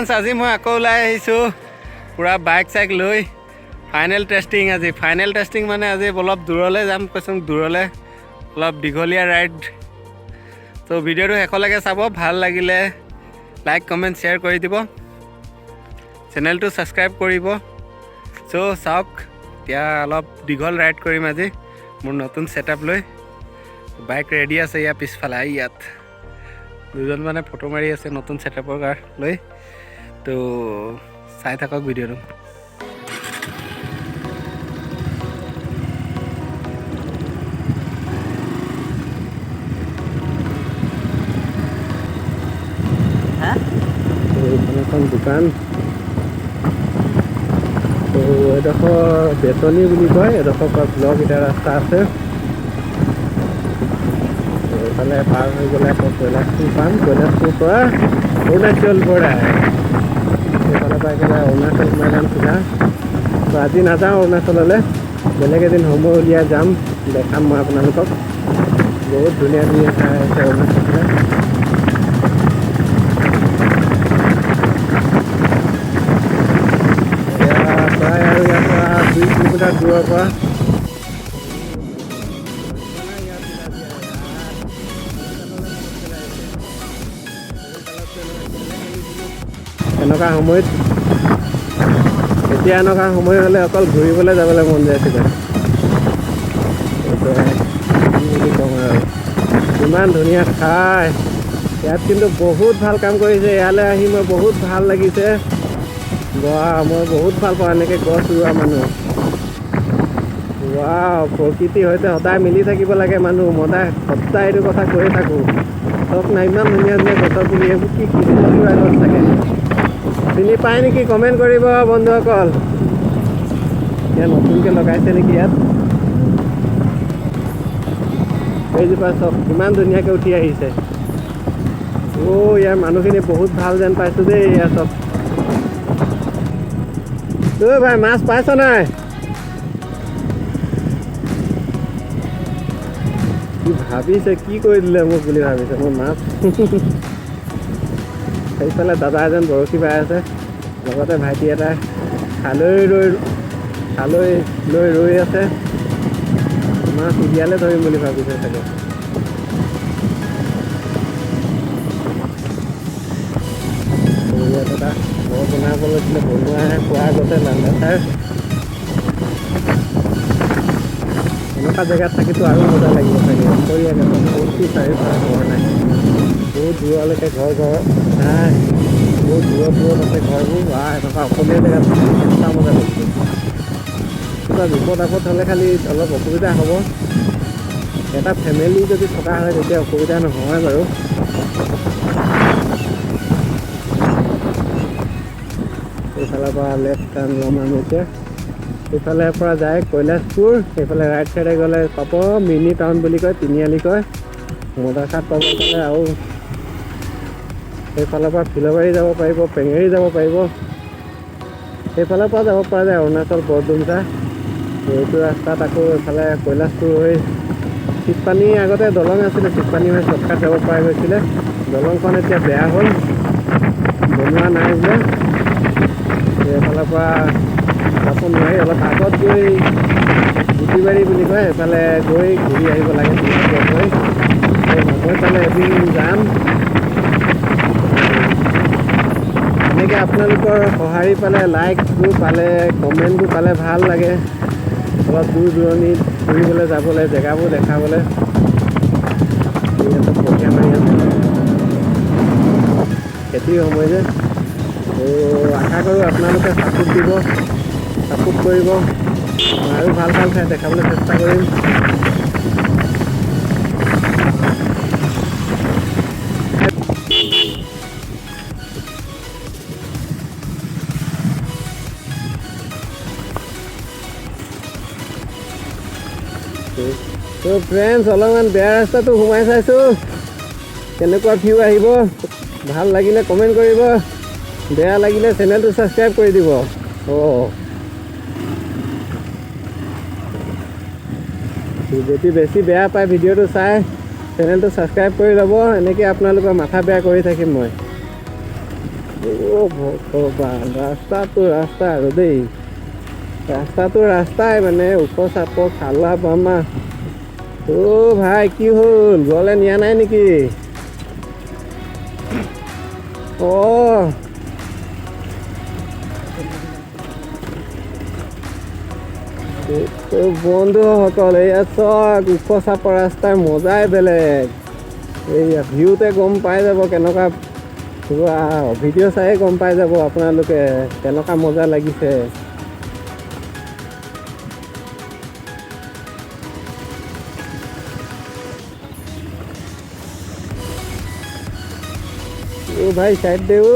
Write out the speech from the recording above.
friends আজি মই আকৌ ওলাই আহিছোঁ পূৰা বাইক চাইক লৈ ফাইনেল টেষ্টিং আজি ফাইনেল টেষ্টিং মানে আজি অলপ দূৰলৈ যাম কৈছোঁ দূৰলৈ অলপ দীঘলীয়া ৰাইড তো ভিডিঅ'টো শেষলৈকে চাব ভাল লাগিলে লাইক কমেণ্ট শ্বেয়াৰ কৰি দিব চেনেলটো ছাবস্ক্ৰাইব কৰিব চ' চাওক এতিয়া অলপ দীঘল ৰাইড কৰিম আজি মোৰ নতুন ছেটআপ লৈ বাইক ৰেডি আছে ইয়াৰ পিছফালে ইয়াত দুজন মানে ফটো মাৰি আছে নতুন ছেটআপৰ কাৰ লৈ তো চাই থাকক ভিডিঅ'টো এখন দোকান তো এডোখৰ বেতনী বুলি কয় এডোখৰ পৰা ব্লক এটা ৰাস্তা আছে এইফালে পাৰ হৈ গ'লে আকৌ কৈলাশপুৰ পাম কৈলাশপুৰৰ পৰা অৰুণাচল বৰ্ডাৰ সেইফালৰ পৰা একেবাৰে অৰুণাচল সোমাই যাম চিধা তো আজি নাযাওঁ অৰুণাচললৈ বেলেগ এদিন সময় উলিয়াই যাম দেখাম মই আপোনালোকক বহুত ধুনীয়া ধুনীয়া ঠাই আছে অৰুণাচললৈ প্ৰায় আৰু ইয়াৰ পৰা 2 কিলোমিটাৰ দূৰৰ পৰা এনেকুৱা সময়ত এতিয়া এনেকুৱা সময় হ'লে অকল ঘূৰিবলৈ যাবলৈ মন যায় কিবা বুলি ক'ম আৰু ইমান ধুনীয়া ঠাই ইয়াত কিন্তু বহুত ভাল কাম কৰিছে ইয়ালৈ আহি মই বহুত ভাল লাগিছে মই বহুত ভাল পাওঁ এনেকৈ গছ ৰোৱা মানুহ প্ৰকৃতিৰ সৈতে সদায় মিলি থাকিব লাগে মানুহ সদায় এইটো কথা কৈয়ে থাকোঁ চব নাই ইমান ধুনীয়া ধুনীয়া গছৰ পুলি এইবোৰ কি কৃষ্ণচূড়া গছ থাকে চিনি পায় নেকি কমেণ্ট কৰিব বন্ধুসকল এতিয়া নতুনকৈ লগাইছে নেকি ইয়াত এইজোপা চব কিমান ধুনীয়াকৈ উঠি আহিছে ইয়াৰ মানুহখিনি বহুত ভাল যেন পাইছোঁ দেই ইয়াৰ চব ভাই মাছ পাইছ নাই কি ভাবিছে কি কৰি দিলে মোক বুলি ভাবিছে মোৰ মাছ সেইফালে দাদা এজন বৰশী বাই আছে লগতে ভাইটি এটা খালৈ লৈ ৰৈ আছে মাছ উলিয়ালে ধৰিম বুলি ভাবিছে চাগে ইয়াত এটা বৰ বনাব লৈছিলে বনোৱা খোৱা আগতে লাণ্ডাৰ এনেকুৱা জেগাত থাকিতো আৰু মজা লাগিব চাগে অকৰীয়াকৈ বহুত চাৰিওফালে ঘৰ নাই বহুত দূৰলৈকে ঘৰ নাই বহুত দূৰত আছে ঘৰবোৰ এনেকুৱা অসমীয়া জেগাত কেনেকুৱা মজা লাগিছে কিবা বিপদ আপদ হ'লে খালি অলপ অসুবিধা হ'ব এটা ফেমিলি যদি থকা হয় তেতিয়া অসুবিধা নহয় বাৰু এইফালৰ পৰা লেফ্ট টাৰ্ণ ল'ম আমি এতিয়া এইফালে পৰা যায় কৈলাশপুৰ সেইফালে ৰাইট চাইডে গ'লে পাব মিনি টাউন বুলি কয় তিনিআলি কয় মদাৰঘাট পাব পালে আৰু সেইফালৰ পৰা ফিলবাৰী যাব পাৰিব পেঙেৰি যাব পাৰিব সেইফালৰ পৰা যাব পৰা যায় অৰুণাচল বৰডুমচা এইটো ৰাস্তাত আকৌ এইফালে কৈলাশপুৰ হৈ চিটপানী আগতে দলং আছিলে চিটপানী হৈ চৰ্টকাট যাব পৰা গৈছিলে দলংখন এতিয়া বেয়া হ'ল বনোৱা নাই বোলে এইফালৰ পৰা যাব নোৱাৰি অলপ আগত গৈ গুটিবাৰী বুলি কয় এইফালে গৈ ঘূৰি আহিব লাগে গৈ সময় পালে এদিন যাম এনেকৈ আপোনালোকৰ সঁহাৰি পালে লাইকবোৰ পালে কমেণ্টবোৰ পালে ভাল লাগে অলপ দূৰ দূৰণিত ফুৰিবলৈ যাবলৈ জেগাবোৰ দেখাবলৈ কঠীয়া মাৰি আছে খেতিৰ সময় যে আশা কৰোঁ আপোনালোকে ছাপোৰ্ট দিব ছাপোৰ্ট কৰিব আৰু ভাল ভাল ঠাই দেখাবলৈ চেষ্টা কৰিম তো ফ্ৰেণ্ডছ অলপমান বেয়া ৰাস্তাটো সোমাই চাইছোঁ কেনেকুৱা ভিউ আহিব ভাল লাগিলে কমেণ্ট কৰিব বেয়া লাগিলে চেনেলটো ছাবস্ক্ৰাইব কৰি দিব যদি বেছি বেয়া পায় ভিডিঅ'টো চাই চেনেলটো ছাবস্ক্ৰাইব কৰি ল'ব এনেকৈ আপোনালোকৰ মাথা বেয়া কৰি থাকিম মই ভগৱান ৰাস্তাটো ৰাস্তা আৰু দেই ৰাস্তাটো ৰাস্তাই মানে ওখ চাপ খালা বামা ভাই কি হ'ল গলে নিয়া নাই নেকি বন্ধুসকল এয়া চক ওখ চাপৰ ৰাস্তাৰ মজাই বেলেগ এইয়া ভিউতে গম পাই যাব কেনেকুৱা ভিডিঅ' চাই গম পাই যাব আপোনালোকে কেনেকুৱা মজা লাগিছে ভাই সাইড দে ঐ